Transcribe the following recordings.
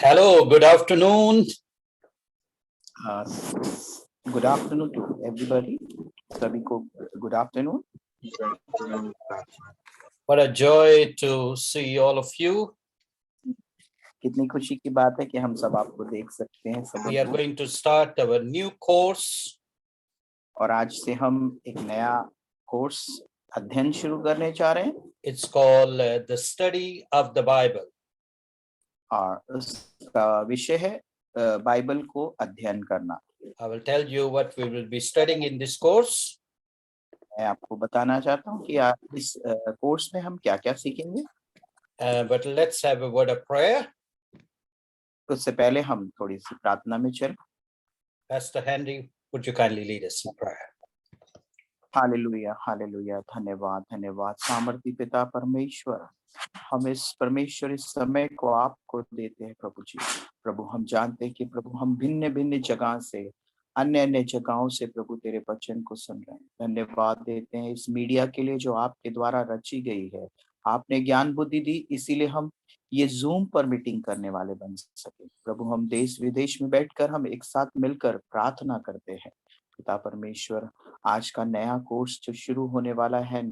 Hello, good afternoon. Uh, Good afternoon to everybody. सभी को good afternoon. What a joy to see all of you. कितनी खुशी की बात है कि हम सब आपको देख सकते हैं सभी We are को। going to start our new course. और आज से हम एक नया कोर्स अध्ययन शुरू करने जा रहे हैं It's called the study of the Bible. और उसका विषय है बाइबल को अध्ययन करना। I will tell you what we will be studying in this course. मैं आपको बताना चाहता हूँ कि आज इस कोर्स में हम क्या-क्या सीखेंगे। But let's have a word of prayer. उससे पहले हम थोड़ी सी प्रार्थना में चलें। Pastor Henry, would you kindly lead us in prayer? Hallelujah hallelujah, धन्यवाद धन्यवाद सामर्थी पिता परमेश्वर, हम इस परमेश्वर इस समय को आपको देते हैं प्रभु जी। प्रभु हम जानते हैं कि प्रभु हम भिन्न भिन्न जगह से अन्य अन्य जगहों से प्रभु तेरे वचन को सुन रहे हैं। धन्यवाद देते हैं इस मीडिया के लिए जो आपके द्वारा रची गई है। आपने ज्ञान बुद्धि दी, इसीलिए हम ये जूम पर मीटिंग करने वाले बन सके। प्रभु हम देश विदेश में बैठकर हम एक साथ मिलकर प्रार्थना करते हैं। पिता परमेश्वर, आज का नया कोर्स जो शुरू होने वाला है,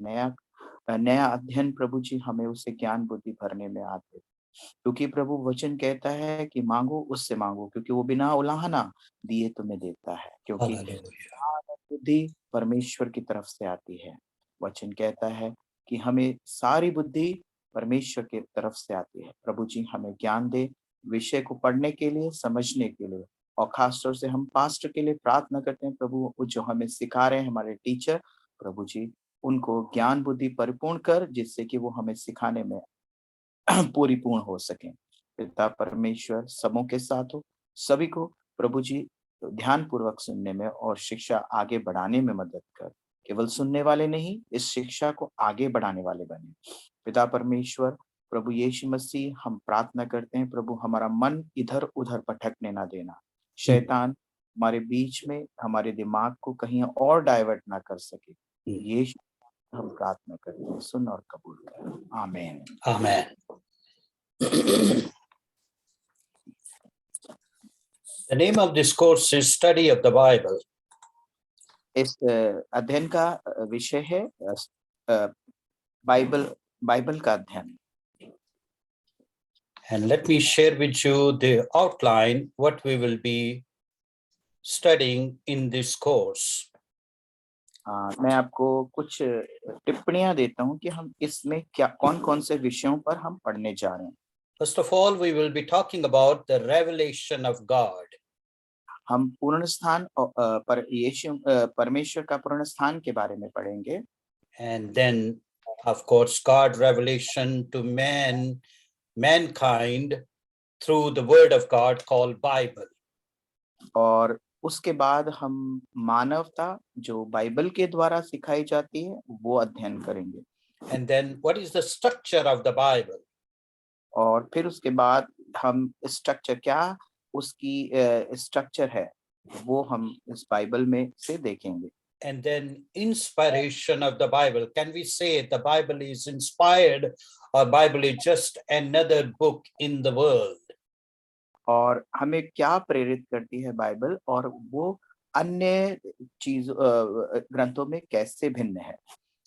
नया अध्ययन प्रभु जी, हमें उसे ज्ञान बुद्धि भरने में आते, क्योंकि प्रभु वचन कहता है कि मांगो उससे मांगो, क्योंकि वो बिना उलाहना दिए तुम्हें देता है, क्योंकि Hallelujah. बुद्धि परमेश्वर की तरफ से आती है। वचन कहता है कि हमें सारी बुद्धि परमेश्वर की तरफ से आती है। प्रभु जी हमें ज्ञान दे विषय को पढ़ने के लिए, समझने के लिए, और खास तौर से हम पास्टर के लिए प्रार्थना करते हैं। प्रभु वो जो हमें सिखा रहे हैं, हमारे टीचर, प्रभु जी उनको ज्ञान बुद्धि परिपूर्ण कर, जिससे कि वो हमें सिखाने में पूर्ण हो सके। पिता परमेश्वर सबों के साथ हो, सभी को प्रभु जी ध्यान पूर्वक सुनने में और शिक्षा आगे बढ़ाने में मदद कर। केवल सुनने वाले नहीं, इस शिक्षा को आगे बढ़ाने वाले बने। पिता परमेश्वर, प्रभु यीशु मसीह, हम प्रार्थना करते हैं प्रभु हमारा मन इधर उधर भटकने ना देना। शैतान हमारे बीच में हमारे दिमाग को कहीं और डाइवर्ट ना कर सके। यीशु हम प्रार्थना करते हैं, सुन और कबूल कर। आमीन। Amen. The name of this course is Study of the Bible. इस अध्ययन का विषय है बाइबल का अध्ययन। And let me share with you the outline what we will be studying in this course. मैं आपको कुछ टिप्पणियां देता हूं कि हम इसमें क्या कौन-कौन से विषयों पर हम पढ़ने जा रहे हैं। First of all, we will be talking about the revelation of God. हम पूर्ण स्थान पर परमेश्वर का पूर्ण स्थान के बारे में पढ़ेंगे। And then, of course, God revelation to mankind through the word of God called Bible. और उसके बाद हम मानवता जो बाइबल के द्वारा सिखाई जाती है वो अध्ययन करेंगे। And then what is the structure of the Bible? और फिर उसके बाद हम स्ट्रक्चर क्या उसकी स्ट्रक्चर है वो हम इस बाइबल में से देखेंगे। And then inspiration of the Bible. Can we say the Bible is inspired or Bible is just another book in the world? और हमें क्या प्रेरित करती है बाइबल और वो अन्य चीज ग्रंथों में कैसे भिन्न है।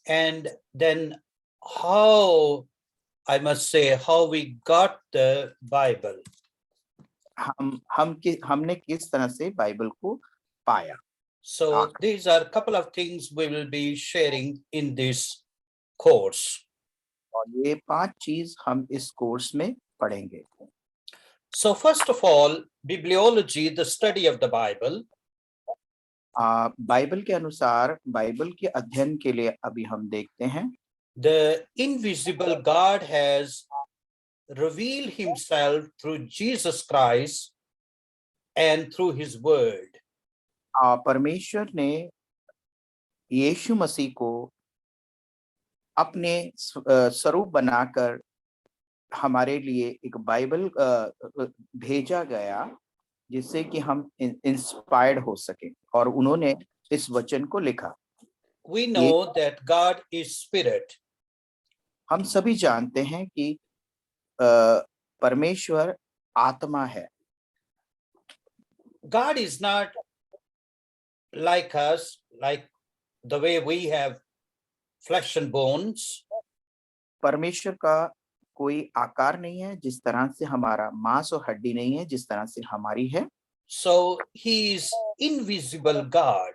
And then how, I must say, how we got the Bible. हमने किस तरह से बाइबल को पाया। So these are a couple of things we will be sharing in this course. और ये 5 चीज हम इस कोर्स में पढ़ेंगे। So first of all, bibliology, the study of the Bible. Bible के अनुसार बाइबल के अध्ययन के लिए अभी हम देखते हैं। The invisible God has revealed himself through Jesus Christ and through his word. परमेश्वर ने यीशु मसीह को अपने स्वरूप बनाकर हमारे लिए एक बाइबल भेजा गया, जिससे कि हम इंस्पायर्ड हो सके, और उन्होंने इस वचन को लिखा। We know that God is spirit. हम सभी जानते हैं कि परमेश्वर आत्मा है। God is not like us, like the way we have flesh and bones. परमेश्वर का कोई आकार नहीं है, जिस तरह से हमारा मांस और हड्डी नहीं है, जिस तरह से हमारी है। So he is invisible God,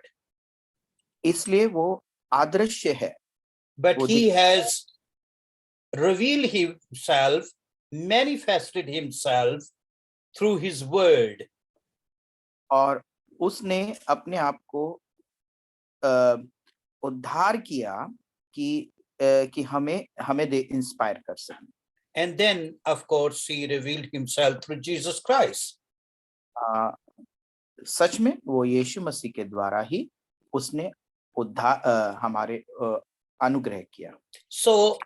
इसलिए वो अदृश्य है। but वो he has revealed himself, manifested himself through his word. और उसने अपने आप को अ, उद्धार किया कि हमें इंस्पायर कर सके। And then, of course, he revealed himself through Jesus Christ. सच में वो यीशु मसीह के द्वारा ही उसने उद्धार हमारे अनुग्रह किया। So,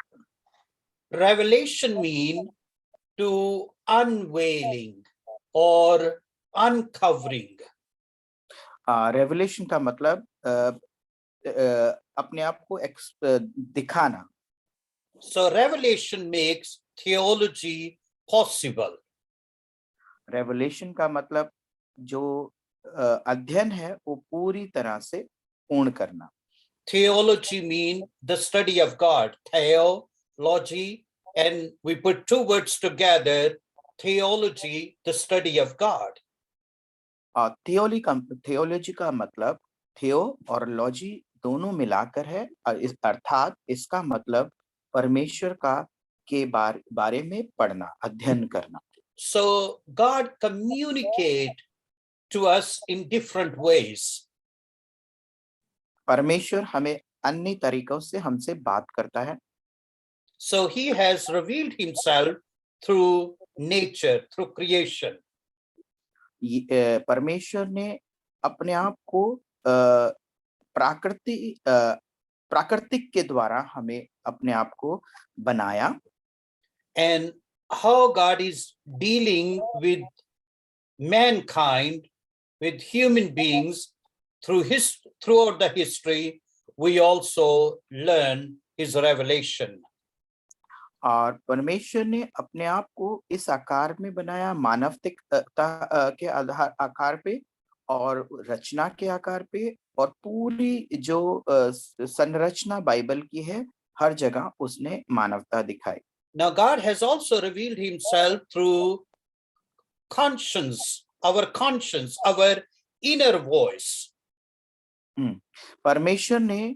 revelation mean to unveiling or uncovering. Revelation का मतलब अपने आप को दिखाना। So, revelation makes theology possible. Revelation का मतलब जो अध्ययन है वो पूरी तरह से पूर्ण करना। Theology mean the study of God. Theology, and we put two words together, theology, the study of God. Theology का मतलब थियो और लॉजी दोनों मिलाकर है, अर्थात इसका मतलब परमेश्वर के बारे में पढ़ना, अध्ययन करना। So God communicate to us in different ways. परमेश्वर हमें अन्य तरीकों से हमसे बात करता है। So he has revealed himself through nature, through creation. परमेश्वर ने अपने आप को प्राकृतिक के द्वारा हमें अपने आप को बनाया। And how God is dealing with mankind, with human beings throughout the history, we also learn his revelation. और परमेश्वर ने अपने आप को इस आकार में बनाया, मानवता के आकार पे और रचना के आकार पे, और पूरी जो संरचना बाइबल की है, हर जगह उसने मानवता दिखाई। Now God has also revealed himself through conscience, our inner voice. परमेश्वर ने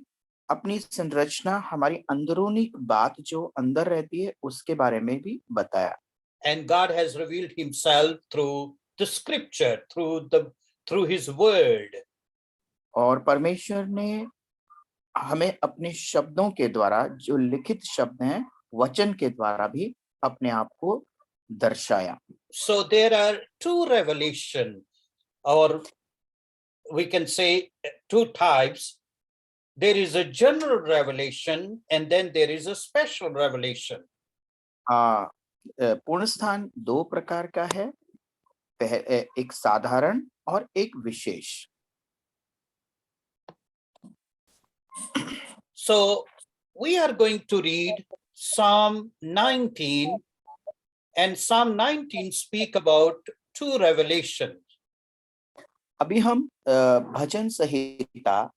अपनी संरचना, हमारी अंदरूनी बात जो अंदर रहती है, उसके बारे में भी बताया। And God has revealed himself through the scripture, through his word. और परमेश्वर ने हमें अपने शब्दों के द्वारा, जो लिखित शब्द हैं, वचन के द्वारा भी अपने आप को दर्शाया। So there are two revelation, or we can say two types. There is a general revelation and then there is a special revelation. पूर्ण स्थान दो प्रकार का है, एक साधारण और एक विशेष। So we are going to read Psalm 19, and Psalm 19 speak about two revelations. अभी हम भजन संहिता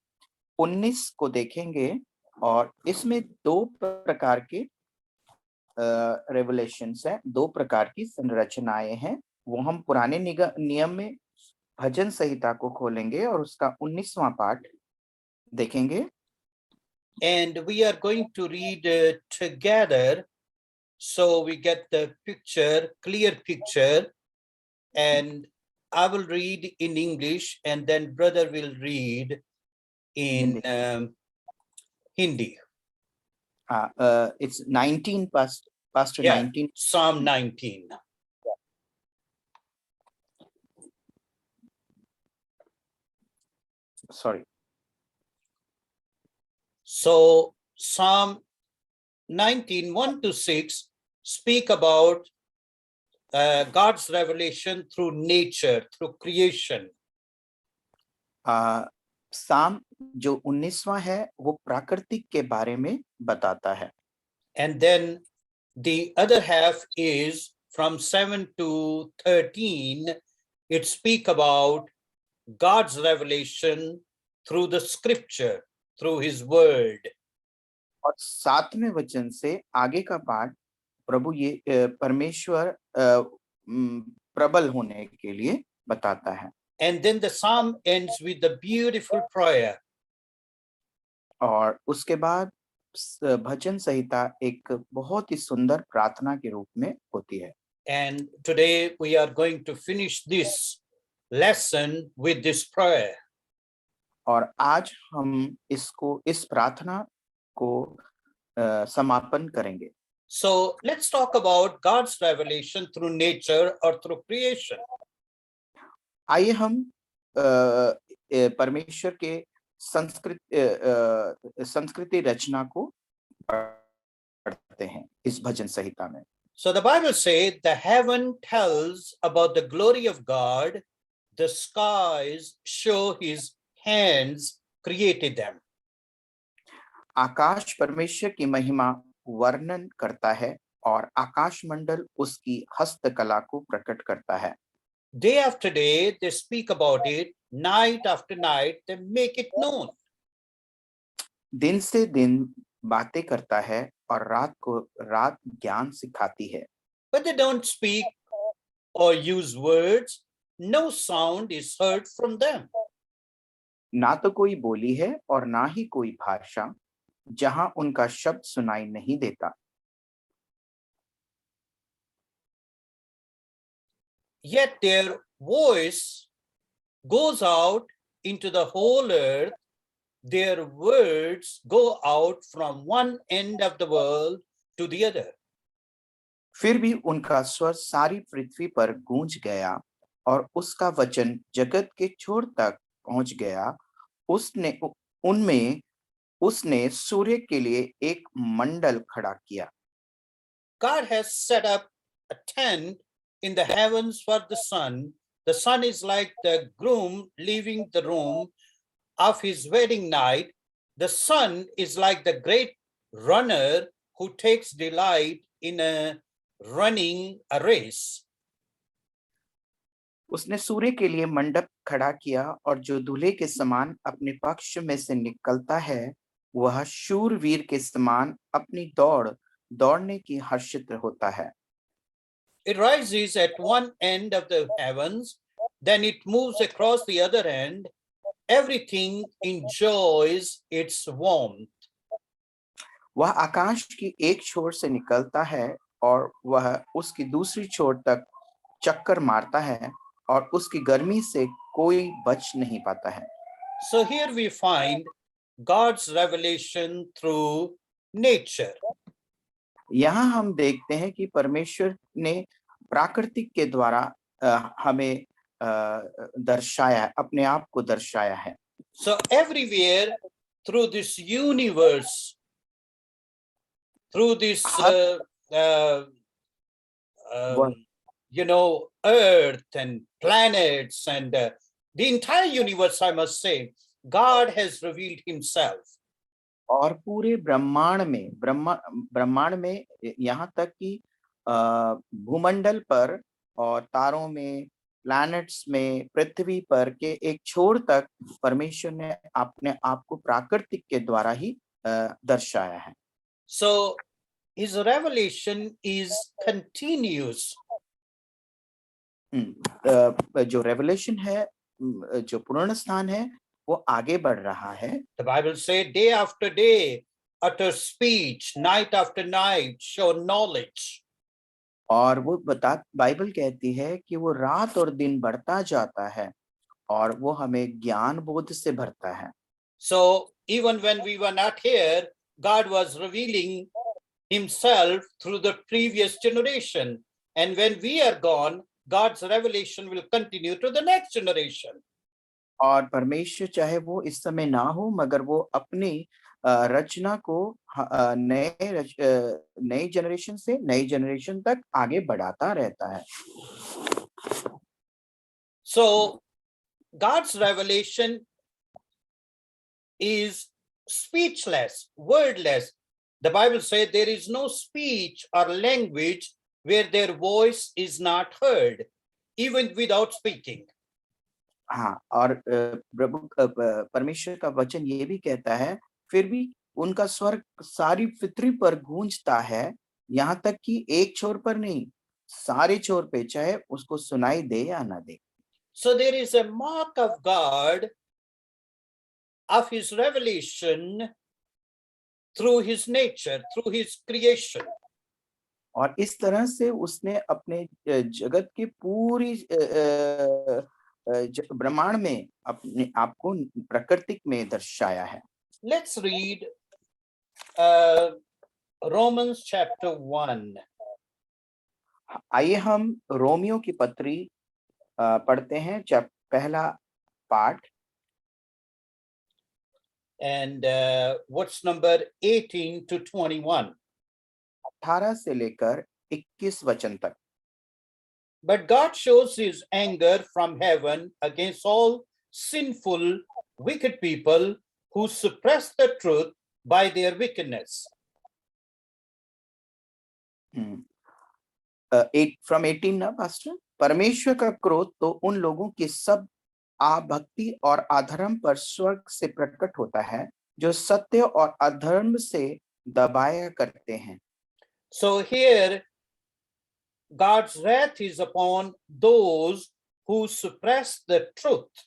19 को देखेंगे, और इसमें दो प्रकार के रेवलेशंस हैं, दो प्रकार की संरचनाएं हैं। वो हम पुराने नियम में भजन संहिता को खोलेंगे और उसका 19वां पाठ देखेंगे। And we are going to read together, so we get the clear picture, and I will read in English and then brother will read in Hindi. It's 19 Pastor, Yeah, 19. Psalm 19. Sorry. So Psalm 19, 1-6 speak about God's revelation through nature, through creation. साम जो 19वां है वो प्राकृतिक के बारे में बताता है। And then the other half is from 7 to 13, it speak about God's revelation through the scripture, through his word. और 7वें वचन से आगे का पाठ प्रभु ये परमेश्वर प्रबल होने के लिए बताता है। And then the psalm ends with the beautiful prayer. और उसके बाद भजन संहिता एक बहुत ही सुंदर प्रार्थना के रूप में होती है। And today we are going to finish this lesson with this prayer. और आज हम इस प्रार्थना को समापन करेंगे। So let's talk about God's revelation through nature or through creation. आइए हम परमेश्वर के संस्कृति रचना को पढ़ते हैं इस भजन संहिता में। So the Bible says the heaven tells about the glory of God, the skies show his hands created them. आकाश परमेश्वर की महिमा वर्णन करता है और आकाश मंडल उसकी हस्तकला को प्रकट करता है। Day after day they speak about it, night after night they make it known. दिन से दिन बातें करता है और रात को रात ज्ञान सिखाती है। But they don't speak or use words, no sound is heard from them. ना तो कोई बोली है और ना ही कोई भाषा जहां उनका शब्द सुनाई नहीं देता। Yet their voice goes out into the whole earth. Their words go out from one end of the world to the other. फिर भी उनका स्वर सारी पृथ्वी पर गूंज गया और उसका वचन जगत के छोर तक पहुंच गया। उसने सूर्य के लिए एक मंडल खड़ा किया। God has set up a tent in the heavens for the sun. The sun is like the groom leaving the room of his wedding night. The sun is like the great runner who takes delight in running a race. उसने सूर्य के लिए मंडप खड़ा किया और जो दूल्हे के समान अपने पक्ष में से निकलता है वह शूरवीर के समान अपनी दौड़ने की हर्षित होता है। It rises at one end of the heavens, then it moves across the other end. Everything enjoys its warmth. वह आकाश की एक छोर से निकलता है और वह उसकी दूसरी छोर तक चक्कर मारता है और उसकी गर्मी से कोई बच नहीं पाता है। So here we find God's revelation through nature. यहाँ हम देखते हैं कि परमेश्वर ने प्राकृतिक के द्वारा हमें दर्शाया, अपने आप को दर्शाया है। So everywhere through this universe, through this earth and planets and the entire universe, I must say, God has revealed himself. और पूरे ब्रह्मांड में यहाँ तक कि भूमंडल पर और तारों में, प्लैनेट्स में, पृथ्वी पर के एक छोर तक परमेश्वर ने अपने आप को प्राकृतिक के द्वारा ही दर्शाया है। So his revelation is continuous. जो रेवलेशन है, जो पूर्ण स्थान है, वो आगे बढ़ रहा है। The Bible says day after day utter speech, night after night show knowledge. और वो बाइबल कहती है कि वो रात और दिन बढ़ता जाता है और वो हमें ज्ञान बोध से भरता है। So even when we were not here, God was revealing himself through the previous generation, and when we are gone, God's revelation will continue to the next generation. और परमेश्वर चाहे वो इस समय ना हो मगर वो अपनी रचना को नए जनरेशन से नई जनरेशन तक आगे बढ़ाता रहता है। So God's revelation is speechless, wordless. The Bible says there is no speech or language where their voice is not heard, even without speaking. हाँ, और परमेश्वर का वचन ये भी कहता है, फिर भी उनका स्वर सारी पृथ्वी पर गूंजता है, यहाँ तक कि एक छोर पर नहीं, सारे छोर पे, चाहे उसको सुनाई दे या ना दे। So there is a mark of God, of his revelation through his nature, through his creation. और इस तरह से उसने अपने जगत के पूरी ब्रह्मांड में अपने आप को प्राकृतिक में दर्शाया है। Let's read Romans chapter 1. आइए हम रोमियो की पत्री पढ़ते हैं, जब पहला पाठ, And what's number 18 to 21. 18 से लेकर 21 वचन तक। But God shows his anger from heaven against all sinful, wicked people who suppress the truth by their wickedness. From 18 ना पास्टर। परमेश्वर का क्रोध तो उन लोगों की सब भक्ति और अधर्म पर स्वर्ग से प्रकट होता है, जो सत्य और अधर्म से दबाया करते हैं। So here God's wrath is upon those who suppress the truth.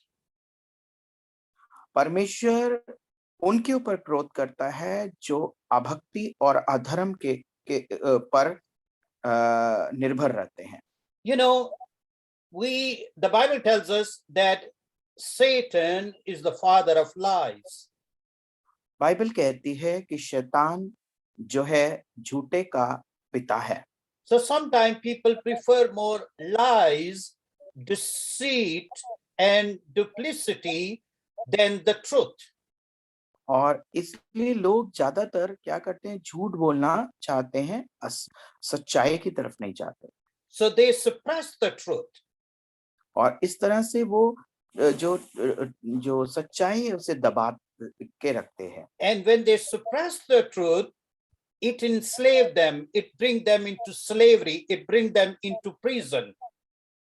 परमेश्वर उनके ऊपर क्रोध करता है जो अभक्ति और अधर्म के पर निर्भर रहते हैं। You know, the Bible tells us that Satan is the father of lies. Bible कहती है कि शैतान जो है झूठे का पिता है। So sometimes people prefer more lies, deceit, and duplicity than the truth. और इसलिए लोग ज्यादातर क्या करते हैं, झूठ बोलना चाहते हैं, सच्चाई की तरफ नहीं जाते। So they suppress the truth. और इस तरह से वो जो सच्चाई है उसे दबा के रखते हैं। And when they suppress the truth, it enslaves them, it brings them into slavery, it brings them into prison.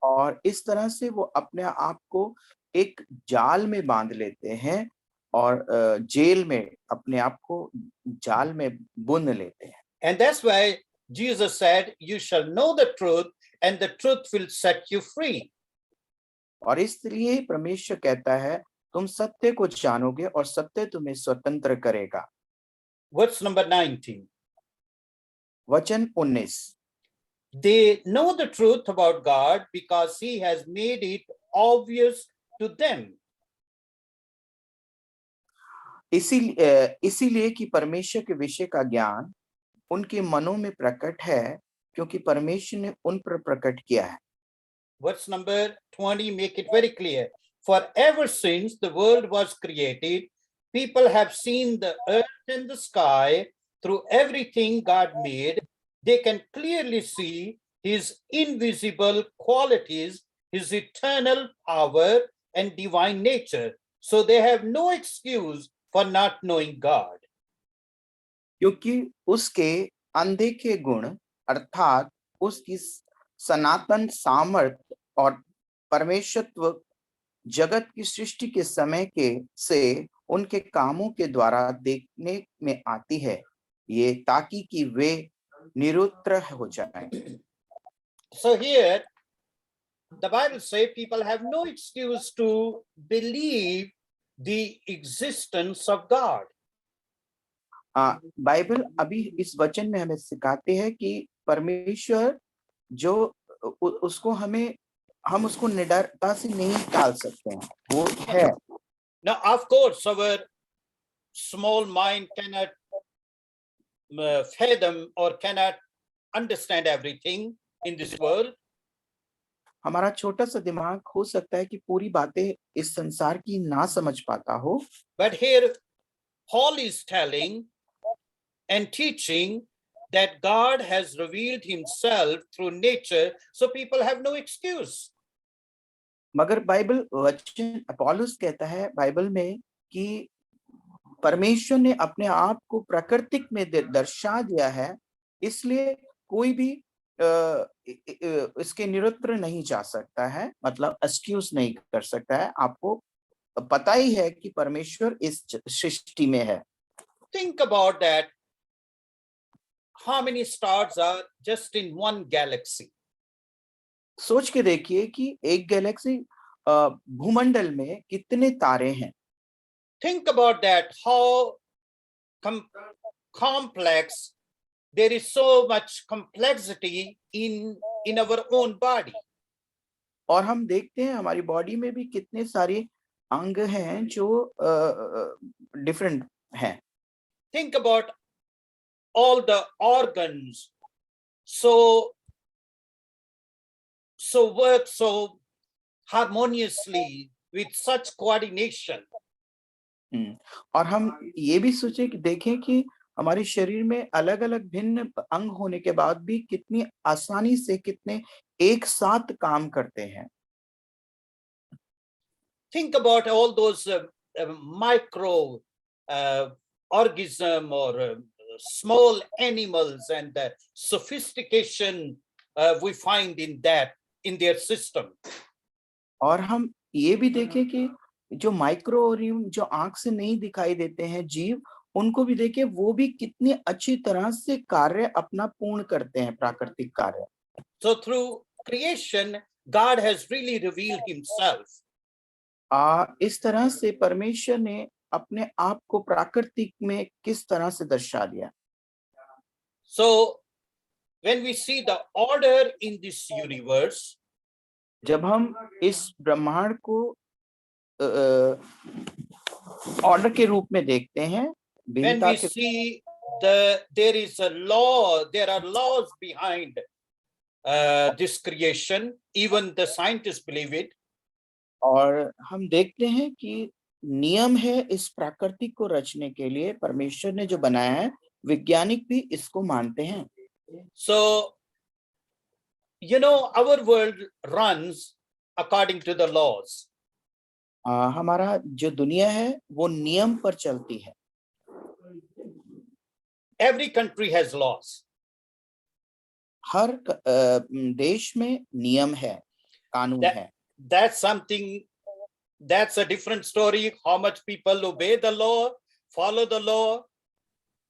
और इस तरह से वो अपने आप को एक जाल में बांध लेते हैं और जेल में अपने आप को जाल में बुन लेते हैं। And that's why Jesus said, you shall know the truth and the truth will set you free. और इसलिए परमेश्वर कहता है, तुम सत्य को जानोगे और सत्य तुम्हें स्वतंत्र करेगा। Verse number 19. वचन 19। They know the truth about God because he has made it obvious to them. इसीलिए कि परमेश्वर के विषय का ज्ञान उनके मनों में प्रकट है, क्योंकि परमेश्वर ने उन पर प्रकट किया है। Verse number 20 make it very clear. For ever since the world was created, people have seen the earth and the sky. Through everything God made, they can clearly see his invisible qualities, his eternal power and divine nature. So they have no excuse for not knowing God. क्योंकि उसके अनदेखे गुण अर्थात उसकी सनातन सामर्थ्य और परमेश्वरत्व जगत की सृष्टि के समय के से उनके कामों के द्वारा देखने में आती है, ये ताकि कि वे निरुत्तर हो जाएं। So here the Bible says people have no excuse to believe the existence of God. Bible अभी इस वचन में हमें सिखाते हैं कि परमेश्वर जो उसको हम उसको निडरता से नहीं टाल सकते हैं, वो है। Now, of course, our small mind cannot fathom or cannot understand everything in this world. हमारा छोटा सा दिमाग हो सकता है कि पूरी बातें इस संसार की ना समझ पाता हो, But here Paul is telling and teaching that God has revealed himself through nature, so people have no excuse. मगर बाइबल वचन पौलुस कहता है बाइबल में कि परमेश्वर ने अपने आप को प्राकृतिक में दर्शा दिया है, इसलिए कोई भी इसके निरुत्तर नहीं जा सकता है, मतलब एक्सक्यूज नहीं कर सकता है। आपको पता ही है कि परमेश्वर इस सृष्टि में है। Think about that. How many stars are just in one galaxy? सोच के देखिए कि एक गैलेक्सी भूमंडल में कितने तारे हैं। Think about that. How complex. There is so much complexity in our own body. और हम देखते हैं हमारी बॉडी में भी कितने सारे अंग हैं जो डिफरेंट हैं। Think about all the organs. So work so harmoniously with such coordination. और हम ये भी सोचे कि देखें कि हमारे शरीर में अलग अलग भिन्न अंग होने के बाद भी कितनी आसानी से, कितने एक साथ काम करते हैं। Think about all those micro organism or small animals and the sophistication we find in their system. और हम ये भी देखें कि जो माइक्रो ऑर्गेनिज्म जो आंख से नहीं दिखाई देते हैं जीव, उनको भी देखें, वो भी कितनी अच्छी तरह से कार्य अपना पूर्ण करते हैं, प्राकृतिक कार्य। So through creation, God has really revealed himself. इस तरह से परमेश्वर ने अपने आप को प्राकृतिक में किस तरह से दर्शा दिया। So when we see the order in this universe, जब हम इस ब्रह्मांड को ऑर्डर के रूप में देखते हैं, when भिन्नता we के, see there is a law, there are laws behind this creation, even the scientists believe it. और हम देखते हैं कि नियम है इस प्राकृतिक को रचने के लिए, परमेश्वर ने जो बनाया है, वैज्ञानिक भी इसको मानते हैं। So, our world runs according to the laws. हमारा जो दुनिया है वो नियम पर चलती है। Every country has laws. हर देश में नियम है, कानून है। That's a different story. How much people obey the law, follow the law,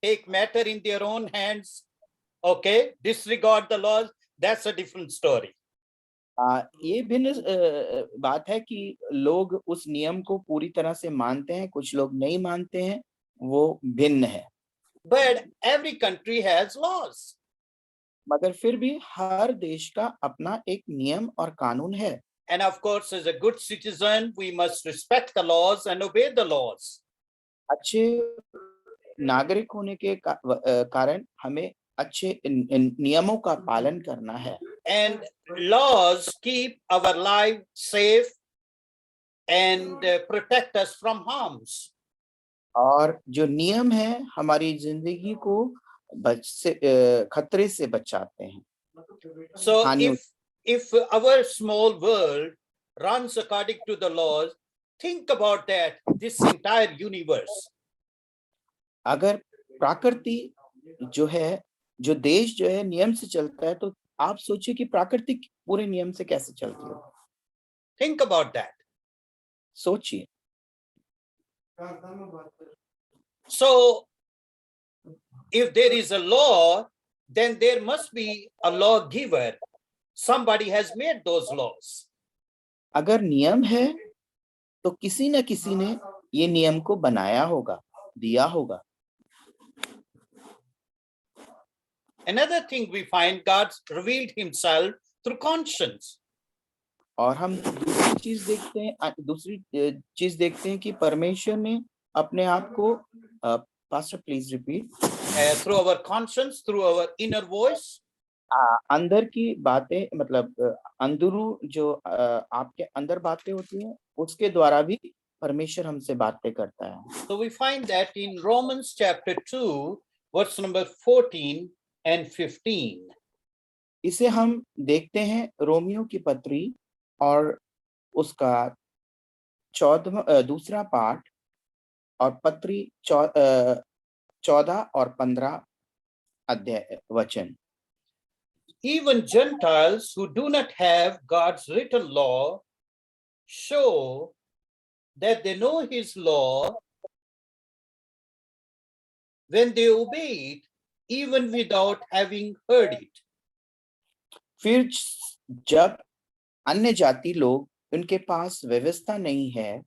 take matter in their own hands, okay, disregard the laws, that's a different story. ये भिन्न बात है कि लोग उस नियम को पूरी तरह से मानते हैं, कुछ लोग नहीं मानते हैं, वो भिन्न है। But every country has laws. मगर फिर भी हर देश का अपना एक नियम और कानून है। And of course, as a good citizen, we must respect the laws and obey the laws. अच्छे नागरिक होने के कारण हमें अच्छे नियमों का पालन करना है। And laws keep our life safe and protect us from harms. और जो नियम है हमारी जिंदगी को खतरे से बचाते हैं। So if our small world runs according to the laws, think about that, this entire universe. अगर प्रकृति जो है, जो देश जो है नियम से चलता है, तो आप सोचिए कि प्रकृति पूरे नियम से कैसे चलती है। Think about that. सोचिए। So if there is a law, then there must be a lawgiver. Somebody has made those laws. अगर नियम है तो किसी न किसी ने ये नियम को बनाया होगा, दिया होगा। Another thing we find, God revealed himself through conscience. और हम दूसरी चीज देखते हैं कि परमेश्वर ने अपने आप को, pastor please repeat, through our conscience, through our inner voice. अंदर की बातें, मतलब अंदरू जो आपके अंदर बातें होती हैं, उसके द्वारा भी परमेश्वर हमसे बातें करता है। So we find that in Romans chapter 2, verse number 14 and 15. इसे हम देखते हैं रोमियो की पत्री और उसका 14 पाठ और पत्री 14 और 15 अध्याय वचन। even Gentiles who do not have God's written law show that they know his law when they obey it, even without having heard it. फिर जब अन्य जाति लोग उनके पास व्यवस्था नहीं है,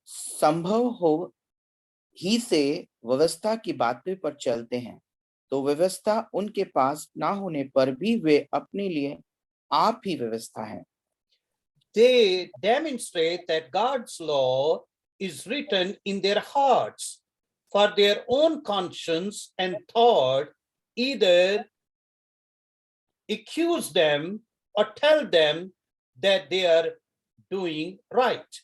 संभव हो ही से व्यवस्था की बातें पर चलते हैं, तो व्यवस्था उनके पास ना होने पर भी वे अपने लिए आप ही व्यवस्था हैं। They demonstrate that God's law is written in their hearts for their own conscience and thought, either accuse them or tell them that they are doing right.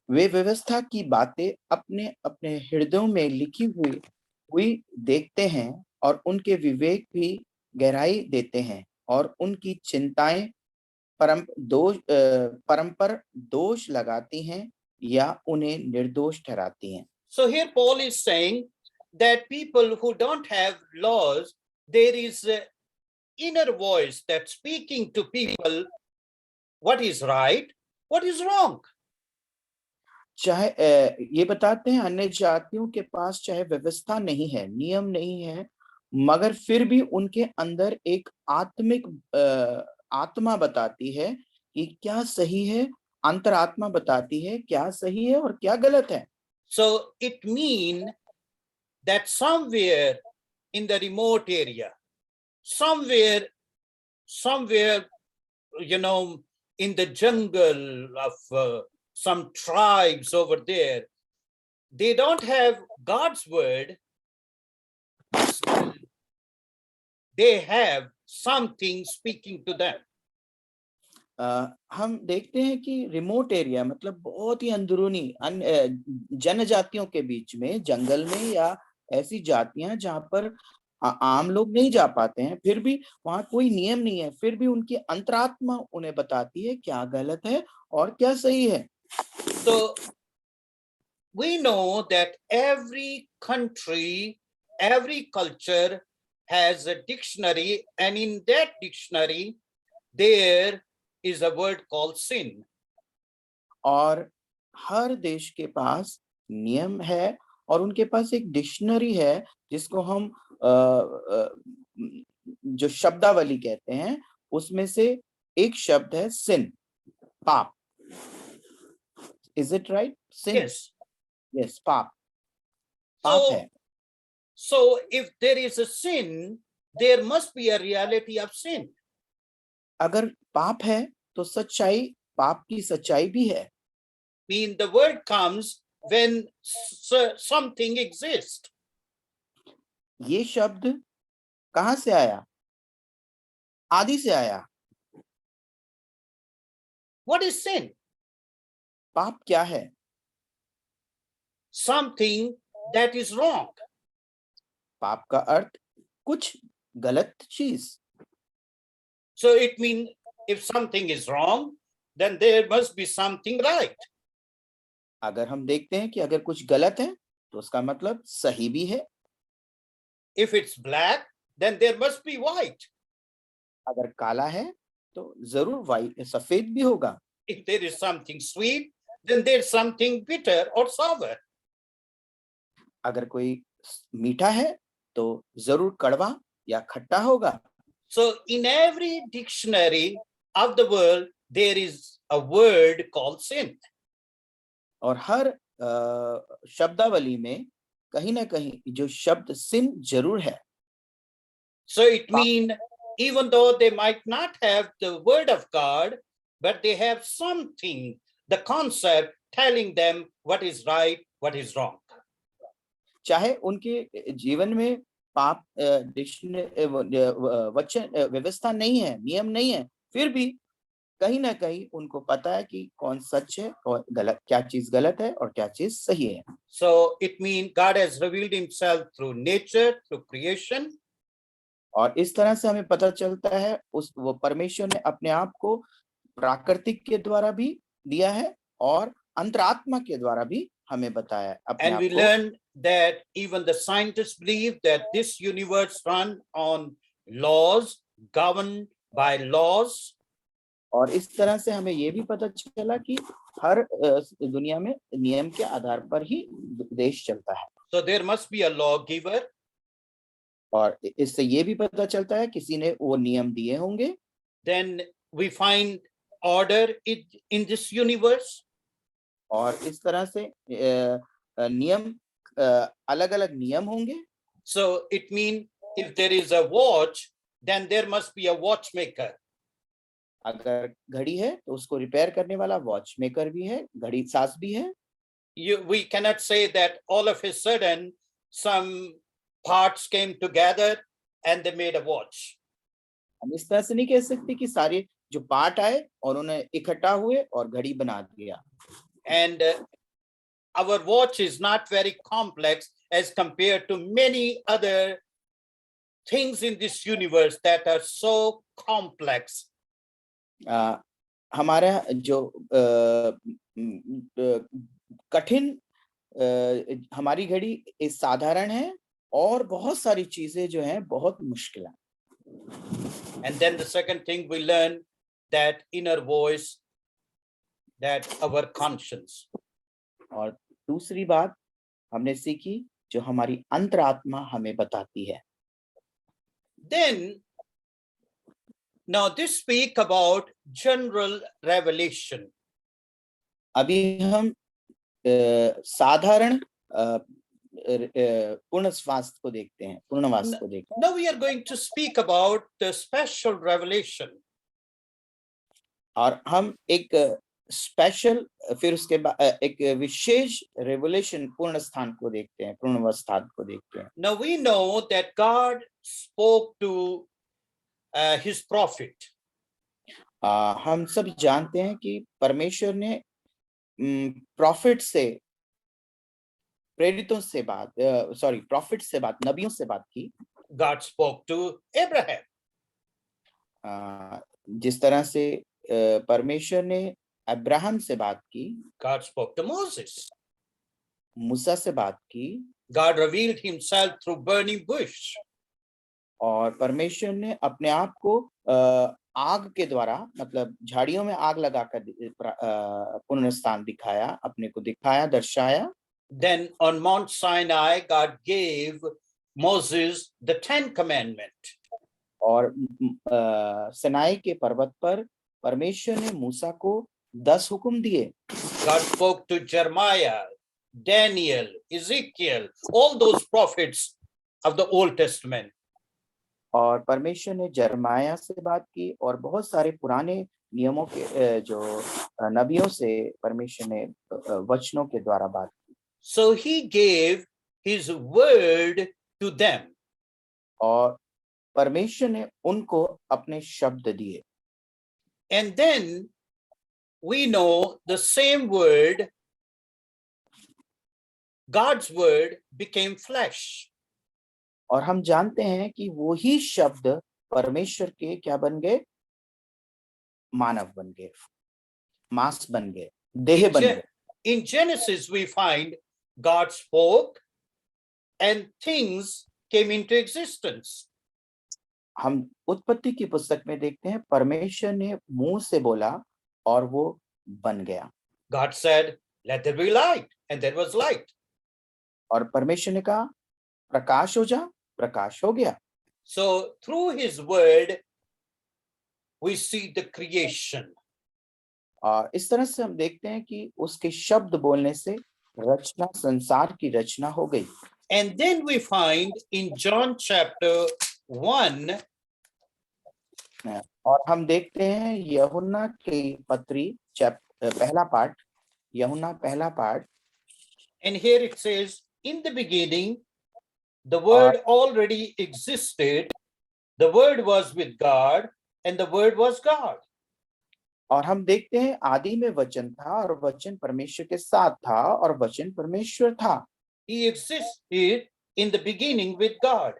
वे व्यवस्था की बातें अपने अपने हृदयों में लिखी हुई देखते हैं और उनके विवेक भी गहराई देते हैं और उनकी चिंताएं परंपर दोष लगाती हैं या उन्हें निर्दोष ठहराती हैं। So here Paul is saying that people who don't have laws, there is an inner voice that's speaking to people what is right, what is wrong. चाहे ये बताते हैं अन्य जातियों के पास चाहे व्यवस्था नहीं है, नियम नहीं है, मगर फिर भी उनके अंदर एक आत्मिक आत्मा बताती है कि क्या सही है, अंतरात्मा बताती है क्या सही है और क्या गलत है। So it means that somewhere in the remote area, somewhere, in the jungle of some tribes over there, they don't have God's word. They have something speaking to them. हम देखते हैं कि रिमोट एरिया मतलब बहुत ही अंदरूनी जनजातियों के बीच में, जंगल में या ऐसी जातियां जहां पर आम लोग नहीं जा पाते हैं, फिर भी वहां कोई नियम नहीं है, फिर भी उनकी अंतरात्मा उन्हें बताती है क्या गलत है और क्या सही है। So we know that every country, every culture has a dictionary, and in that dictionary there is a word called sin. और हर देश के पास नियम है और उनके पास एक डिक्शनरी है जिसको हम जो शब्दावली कहते हैं, उसमें से एक शब्द है सिन, पाप। Is it right? Sin. Yes. Yes, पाप है। So if there is a sin, there must be a reality of sin. अगर पाप है तो सच्चाई, पाप की सच्चाई भी है। Mean the word comes when something exists. ये शब्द कहां से आया? आदि से आया। What is sin? पाप क्या है? Something that is wrong. पाप का अर्थ कुछ गलत चीज। So it means if something is wrong, then there must be something right. अगर हम देखते हैं कि अगर कुछ गलत है तो उसका मतलब सही भी है। If it's black, then there must be white. अगर काला है तो जरूर वाइट सफेद भी होगा। If there is something sweet, then there's something bitter or sour. अगर कोई मीठा है तो जरूर कड़वा या खट्टा होगा। So in every dictionary of the world, there is a word called sin. और हर शब्दावली में कहीं ना कहीं जो शब्द सिन जरूर है। So it means even though they might not have the word of God, but they have something, the concept telling them what is right, what is wrong. चाहे उनके जीवन में पाप वचन व्यवस्था नहीं है, नियम नहीं है, फिर भी कहीं ना कहीं उनको पता है कि कौन सच है और गलत, क्या चीज गलत है और क्या चीज सही है। So it means God has revealed himself through nature, through creation. और इस तरह से हमें पता चलता है वो परमेश्वर ने अपने आप को प्राकृतिक के द्वारा भी दिया है और अंतरात्मा के द्वारा भी हमें बताया अपने And आप we को। learned that even the scientists believe that this universe run on laws governed by laws. और इस तरह से हमें ये भी पता चला कि हर दुनिया में नियम के आधार पर ही देश चलता है। So there must be a lawgiver. और इससे ये भी पता चलता है किसी ने वो नियम दिए होंगे। Then we find order in this universe. और इस तरह से नियम अलग-अलग नियम होंगे। So it means if there is a watch, then there must be a watchmaker. अगर घड़ी है तो उसको रिपेयर करने वाला वॉच मेकर भी है, घड़ी साज भी है। We cannot say that all of a sudden some parts came together and they made a watch. हम इस तरह से नहीं कह सकते कि सारे जो पार्ट आए और उन्हें इकट्ठा हुए और घड़ी बना दिया। And our watch is not very complex as compared to many other things in this universe that are so complex. हमारा जो कठिन हमारी घड़ी इस साधारण है और बहुत सारी चीजें जो हैं बहुत मुश्किल हैं। And then the second thing we learn that inner voice, that our conscience. और दूसरी बात हमने सीखी जो हमारी अंतरात्मा हमें बताती है। Then now this speak about general revelation. अभी हम साधारण पूर्ण स्वास्थ्य को देखते हैं, पूर्णवास को देखते हैं। Now we are going to speak about the special revelation. और हम एक स्पेशल फिर उसके बाद एक विशेष रेवलेशन पूर्ण स्थान को देखते हैं, पूर्णवस्थान को देखते हैं। Now we know that God spoke to his prophet. हम सब जानते हैं कि परमेश्वर ने प्रॉफिट से प्रेरितों से बात प्रॉफिट से बात नबियों से बात की। God spoke to Abraham. जिस तरह से परमेश्वर ने अब्राहम से बात की। God spoke to Moses. मूसा से बात की। God revealed himself through burning bush. और परमेश्वर ने अपने आप को आग के द्वारा मतलब झाड़ियों में आग लगाकर पुण्य स्थान दिखाया, अपने को दिखाया, दर्शाया। Then on Mount Sinai, God gave Moses the 10 commandments. और सिनाई के पर्वत पर परमेश्वर ने मूसा को 10 हुक्म दिए। God spoke to Jeremiah, Daniel, Ezekiel, all those prophets of the Old Testament. और परमेश्वर ने जरमाया से बात की और बहुत सारे पुराने नियमों के जो नबियों से परमेश्वर ने वचनों के द्वारा बात की। So he gave his word to them. और परमेश्वर ने उनको अपने शब्द दिए। And then we know the same word, God's word, became flesh. और हम जानते हैं कि वो ही शब्द परमेश्वर के क्या बन गए? मानव बन गए, मांस बन गए, देह बन गए। In Genesis we find God spoke and things came into existence. हम उत्पत्ति की पुस्तक में देखते हैं परमेश्वर ने मुंह से बोला और वो बन गया। God said, "Let there be light," and there was light. और परमेश्वर ने कहा प्रकाश हो जा, प्रकाश हो गया। So through his word we see the creation. और इस तरह से हम देखते हैं कि उसके शब्द बोलने से रचना, संसार की रचना हो गई। And then we find in John chapter 1, और हम देखते हैं यूहन्ना की पत्री पहला पाठ, यूहन्ना पहला पाठ। and here it says, in the beginning the word already existed, the word was with God and the word was God. और हम देखते हैं आदि में वचन था और वचन परमेश्वर के साथ था और वचन परमेश्वर था। He existed in the beginning with God.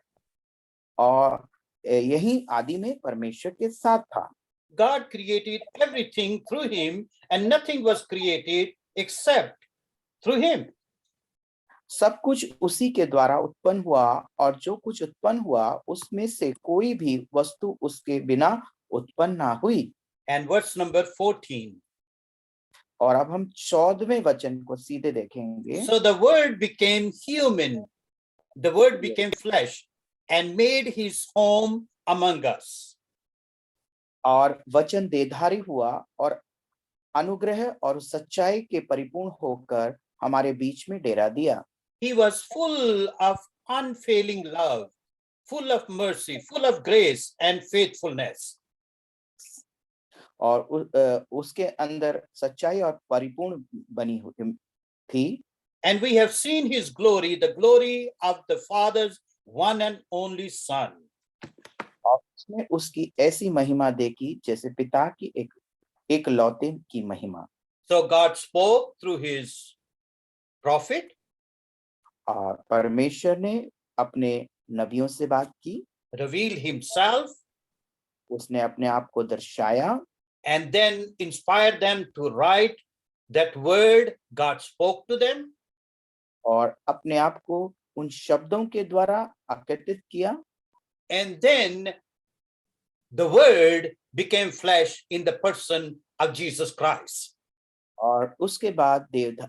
और यही आदि में परमेश्वर के साथ था। God created everything through him and nothing was created except through him. सब कुछ उसी के द्वारा उत्पन्न हुआ और जो कुछ उत्पन्न हुआ उसमें से कोई भी वस्तु उसके बिना उत्पन्न ना हुई। And verse number 14. और अब हम 14वें वचन को सीधे देखेंगे। So the word became human, the word became flesh and made his home among us. और वचन देहधारी हुआ और अनुग्रह और सच्चाई के परिपूर्ण होकर हमारे बीच में डेरा दिया। He was full of unfailing love, full of mercy, full of grace and faithfulness. और उसके अंदर सच्चाई और परिपूर्ण बनी हुई थी। And we have seen his glory, the glory of the Father's one and only Son. और उसने उसकी ऐसी महिमा देखी जैसे पिता की एक लौते की महिमा। So God spoke through his prophet. और परमेश्वर ने अपने नबियों से बात की, Revealed himself, उसने अपने आप को दर्शाया and then inspired them to write that word God spoke to them. और अपने आप को उन शब्दों के द्वारा आकृतित किया। And then the word became flesh in the person of Jesus Christ. और उसके बाद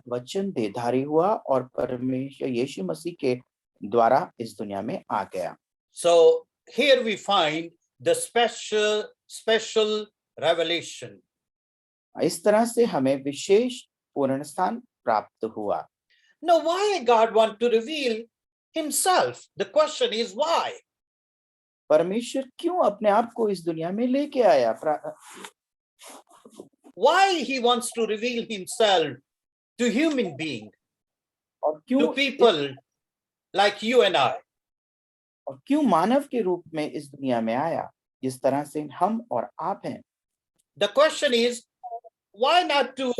वचन देहधारी हुआ और परमेश्वर यीशु मसीह के द्वारा इस दुनिया में आ गया। So here we find the special revelation. इस तरह से हमें विशेष पूर्ण स्थान प्राप्त हुआ। Now, why God want to reveal himself? The question is why? परमेश्वर क्यों अपने आप को इस दुनिया में लेके आया? Why he wants to reveal himself to human being, और क्यों to people like you and I? और क्यों मानव के रूप में इस दुनिया में आया, जिस तरह से हम और आप हैं? The question is, why not to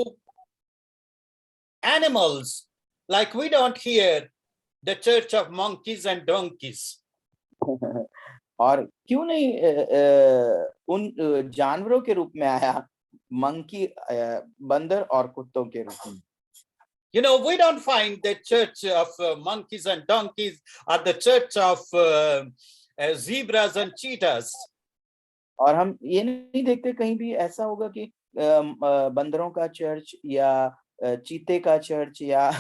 animals? Like we don't hear the church of monkeys and donkeys. और क्यों नहीं उन जानवरों के रूप में आया, मंकी, बंदर और कुत्तों के रूप में? You know, we don't find the church of monkeys and donkeys or the church of zebras and cheetahs. और हम ये नहीं देखते कहीं भी ऐसा होगा कि बंदरों का चर्च या चीते का चर्च या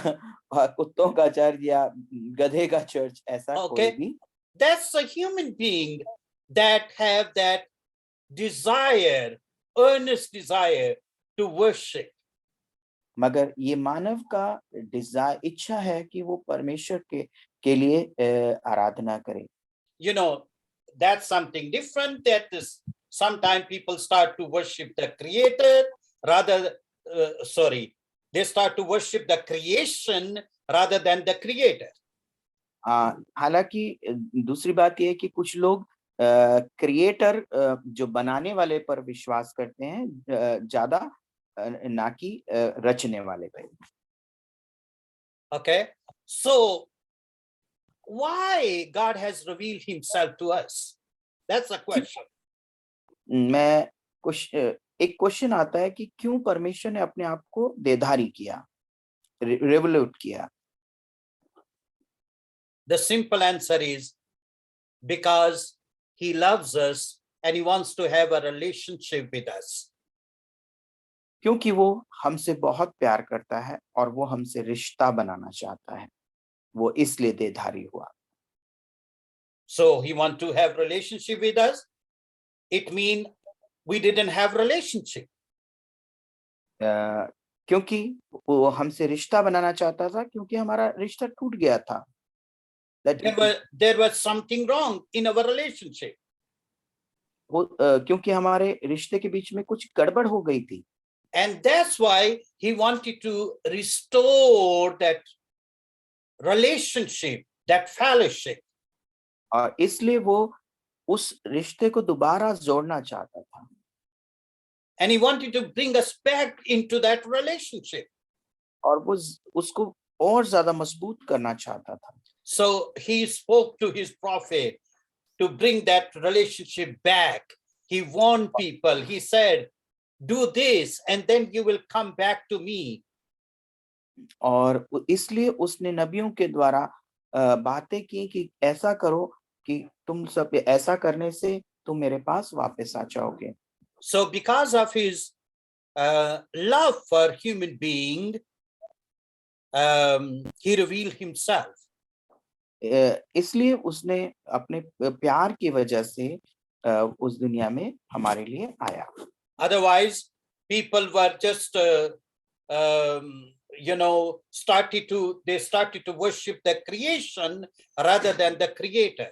कुत्तों का चर्च या गधे का चर्च, ऐसा कोई भी। That's a human being that have that desire, earnest desire to worship. मगर ये मानव का डिजायर, इच्छा है कि वो परमेश्वर के लिए आराधना करे। You know, that's something different. That is, sometimes people start to worship the creator they start to worship the creation rather than the creator. हालांकि दूसरी बात यह है कि कुछ लोग क्रिएटर जो बनाने वाले पर विश्वास करते हैं ज्यादा, ना कि रचने वाले पे। Okay, so why God has revealed himself to us? That's a question. एक क्वेश्चन आता है कि क्यों परमेश्वर ने अपने आप को देहधारी किया, रेवोल्यूट किया? The simple answer is because he loves us and he wants to have a relationship with us. क्योंकि वो हमसे बहुत प्यार करता है और वो हमसे रिश्ता बनाना चाहता है, वो इसलिए देहधारी हुआ। So he want to have relationship with us. It mean we didn't have relationship. क्योंकि वो हमसे रिश्ता बनाना चाहता था, क्योंकि हमारा रिश्ता टूट गया था। There was something wrong in our relationship. क्योंकि हमारे रिश्ते के बीच में कुछ गड़बड़ हो गई थी। And that's why he wanted to restore that relationship, that fellowship. और इसलिए वो उस रिश्ते को दोबारा जोड़ना चाहता था। And he wanted to bring us back into that relationship. और वो उसको और ज्यादा मजबूत करना चाहता था। So he spoke to his prophet to bring that relationship back. He warned people. He said, do this and then you will come back to me. और इसलिए उसने नबियों के द्वारा बातें की कि ऐसा करो कि तुम सब ऐसा करने से तुम मेरे पास वापस आ जाओगे। So because of his love for human being, he revealed himself. इसलिए उसने अपने प्यार की वजह से उस दुनिया में हमारे लिए आया। Otherwise, people were just, started to worship the creation rather than the creator.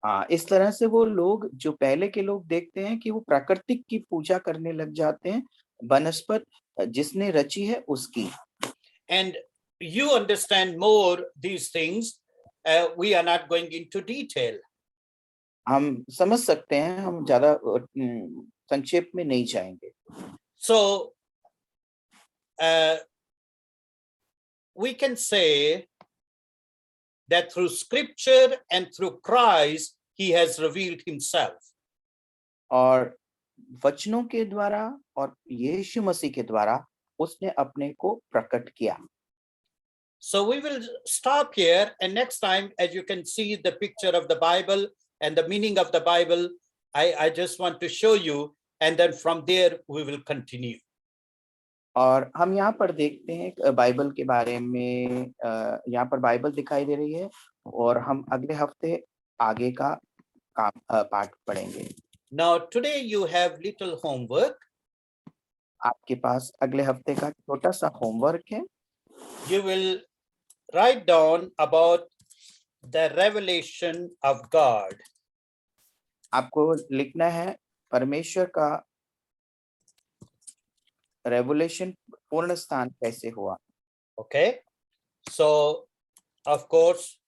हाँ, इस तरह से वो लोग जो पहले के लोग देखते हैं कि वो प्राकृतिक की पूजा करने लग जाते हैं, बनस्पत जिसने रची है उसकी। And you understand more these things. We are not going into detail. हम समझ सकते हैं, हम ज्यादा संक्षेप में नहीं जाएंगे। So we can say that through scripture and through Christ, he has revealed himself. और वचनों के द्वारा और यीशु मसीह के द्वारा उसने अपने को प्रकट किया। So we will stop here, and next time, as you can see the picture of the Bible and the meaning of the Bible, I just want to show you, and then from there we will continue. और हम यहाँ पर देखते हैं Bible के बारे में, यहाँ पर बाइबल दिखाई दे रही है और हम अगले हफ्ते आगे का पाठ पढ़ेंगे। Now today you have little homework. आपके पास अगले हफ्ते का छोटा सा होमवर्क है। You will write down about the revelation of God. आपको लिखना है परमेश्वर का रेवलेशन पूर्ण स्थान कैसे हुआ। Okay, so of course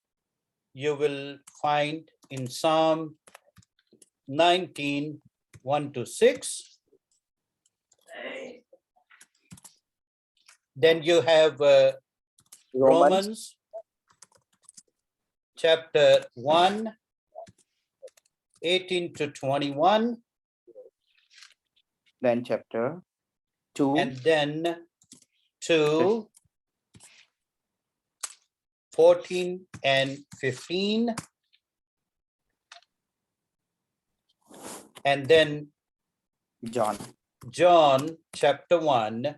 you will find in Psalm 19, 1-6. Then you have Romans chapter 1, 18-21. Then chapter 2 and then 2, 14 and 15. And then John chapter 1,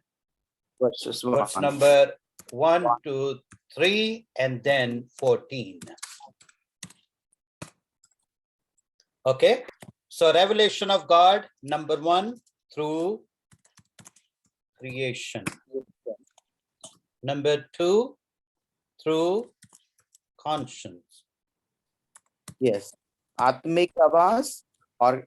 verse number 1-3, and then 14. Okay, so revelation of God, number 1, through creation. Number 2, through conscience. Yes, आत्मिक आवास और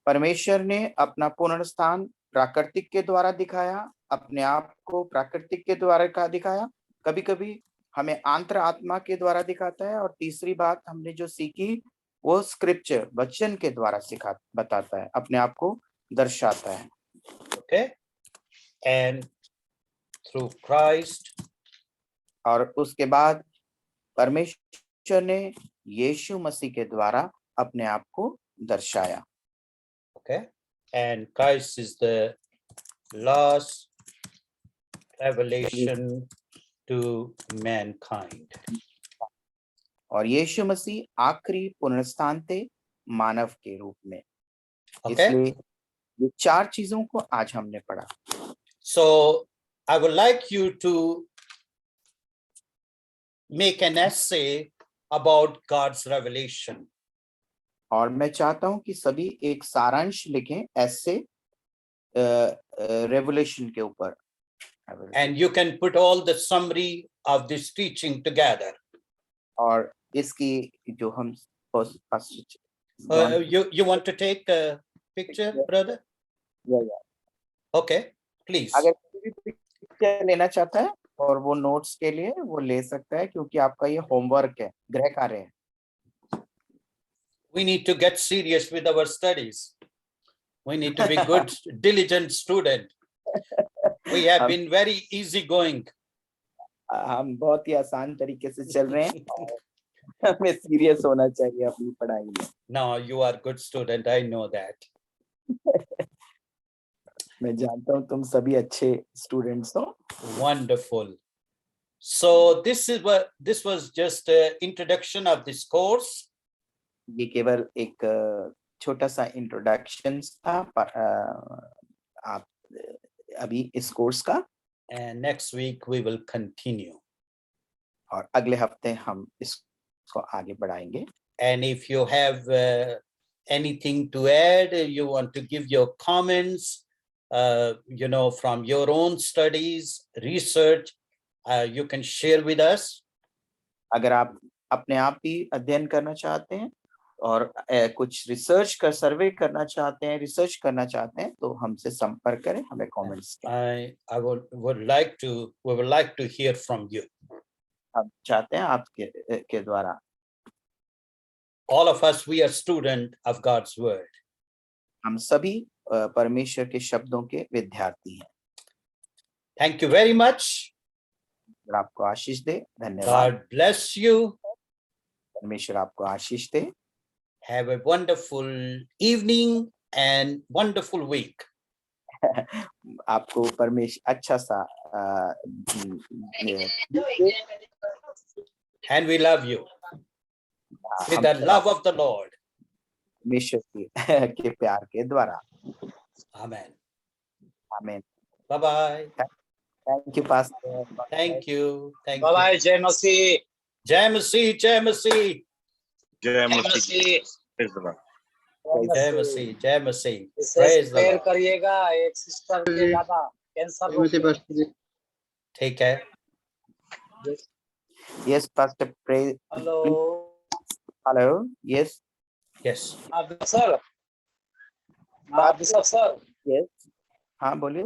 परमेश्वर ने अपना पूर्ण स्थान प्राकृतिक के द्वारा दिखाया, अपने आप को प्राकृतिक के द्वारा का दिखाया, कभी कभी हमें आंतर आत्मा के द्वारा दिखाता है, और तीसरी बात हमने जो सीखी वो स्क्रिप्चर वचन के द्वारा बताता है, अपने आप को दर्शाता है। Okay, and through Christ. और उसके बाद परमेश्वर ने यीशु मसीह के द्वारा अपने आप को दर्शाया। Okay, and Christ is the last revelation to mankind. और यीशु मसीह आखिरी पुनरुत्थान थे मानव के रूप में। Okay, इसलिए ये 4 चीजों को आज हमने पढ़ा। so I would like you to make an essay about God's revelation. और मैं चाहता हूं कि सभी एक सारांश लिखें ऐसे रेवलेशन के ऊपर। And you can put all the summary of this teaching together. और इसकी जो हम you want to take a picture, brother? Yeah. Okay, please. अगर कोई भी पिक्चर लेना चाहता है और वो नोट्स के लिए वो ले सकता है, क्योंकि आपका ये होमवर्क है, गृह कार्य है। We need to get serious with our studies. We need to be good, diligent student. We have been very easygoing. हम बहुत ही आसान तरीके से चल रहे हैं, हमें सीरियस होना चाहिए अपनी पढ़ाई में। No, you are good student, I know that. मैं जानता हूँ तुम सभी अच्छे स्टूडेंट्स हो। Wonderful. So this was just an introduction of this course. ये केवल एक छोटा सा इंट्रोडक्शन था आप अभी इस कोर्स का, And next week we will continue. और अगले हफ्ते हम इसको आगे बढ़ाएंगे। And if you have anything to add, you want to give your comments, from your own studies, research, you can share with us. अगर आप अपने आप भी अध्ययन करना चाहते हैं और कुछ सर्वे करना चाहते हैं, रिसर्च करना चाहते हैं, तो हमसे संपर्क करें, हमें कमेंट्स करें। We would like to hear from you. हम चाहते हैं आपके के द्वारा। All of us, we are student of God's word. हम सभी परमेश्वर के शब्दों के विद्यार्थी हैं। Thank you very much. आपको आशीष दे। धन्यवाद। God bless you. परमेश्वर आपको आशीष दे। Have a wonderful evening and wonderful week. आपको परमेश्वर अच्छा सा And we love you with the love of the Lord. परमेश्वर के प्यार के द्वारा। Amen. आमीन। Bye bye. Thank you, Pastor. Thank you. Thank Bye bye, you. Jai Masih. Jai Masih, Jai Masih. जय Jai Masih. Masih. Praise the Lord. Jai Masih, Jai Masih. इसे Praise the share Lord. करिएगा, एक sister के ज्यादा cancer Take care. Yes, Pastor. Pray. Hello Hello. Yes. Yes. Sir, bishop sir. Yes. हाँ बोलिए।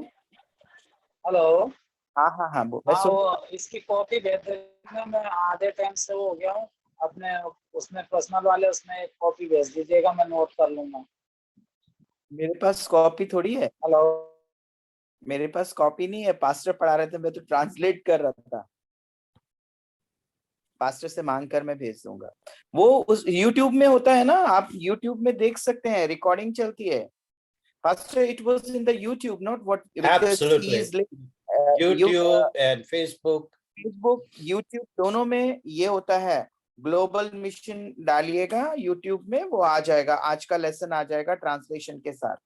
Hello. हाँ हाँ हाँ वो इसकी कॉपी भेज देना, मैं आधे टाइम से हो गया हूँ अपने उसमें पर्सनल वाले, उसमें एक कॉपी भेज दीजिएगा, मैं नोट कर लूंगा। मेरे पास कॉपी थोड़ी है। हेलो। मेरे पास कॉपी नहीं है, पास्टर पढ़ा रहे थे, मैं तो ट्रांसलेट कर रहा था। पास्टर से मांग कर मैं भेज दूंगा। वो उस YouTube में होता है ना, आप YouTube में देख सकते हैं, रिकॉर्डिंग चलती है। Pastor, it was in the YouTube, not what? Absolutely. YouTube and Facebook. YouTube दोनों में ये होता है। ग्लोबल मिशन डालिएगा YouTube में, वो आ जाएगा, आज का लेसन आ जाएगा ट्रांसलेशन के साथ।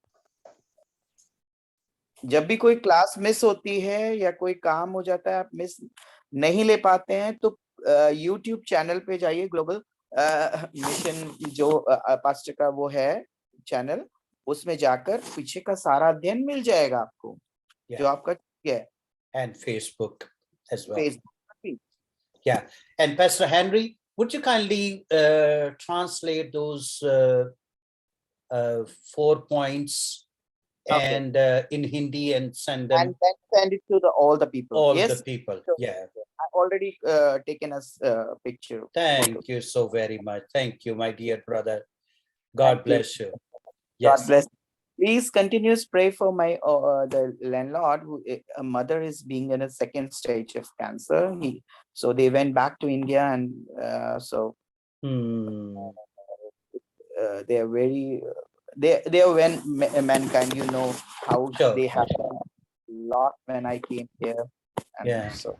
जब भी कोई क्लास मिस होती है या कोई काम हो जाता है, आप मिस नहीं ले पाते हैं, तो YouTube चैनल पे जाइए, ग्लोबल मिशन जो पास्टर का वो है चैनल, उसमें जाकर पीछे का सारा अध्ययन मिल जाएगा आपको, जो आपका है। And Facebook as well. Facebook. Yeah. And Pastor Henry, would you kindly translate those 4 points and in Hindi and send them? And then send it to all the people. All yes? the people. So, yeah. I already taken a picture. Thank you so very much. Thank you, my dear brother. God bless you. God Yes. bless. Please continue to pray for my the landlord. Who, a mother is being in a second stage of cancer. So they went back to India, and they are very they are when mankind. You know how Sure. they have a lot when I came here. And Yeah. So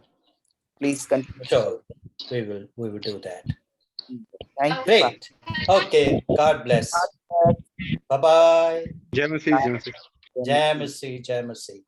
please continue. Sure. We will do that. Thank you. Great. Okay. God bless. Bye bye. जय मसीह। Jai Masih, Jai Masih.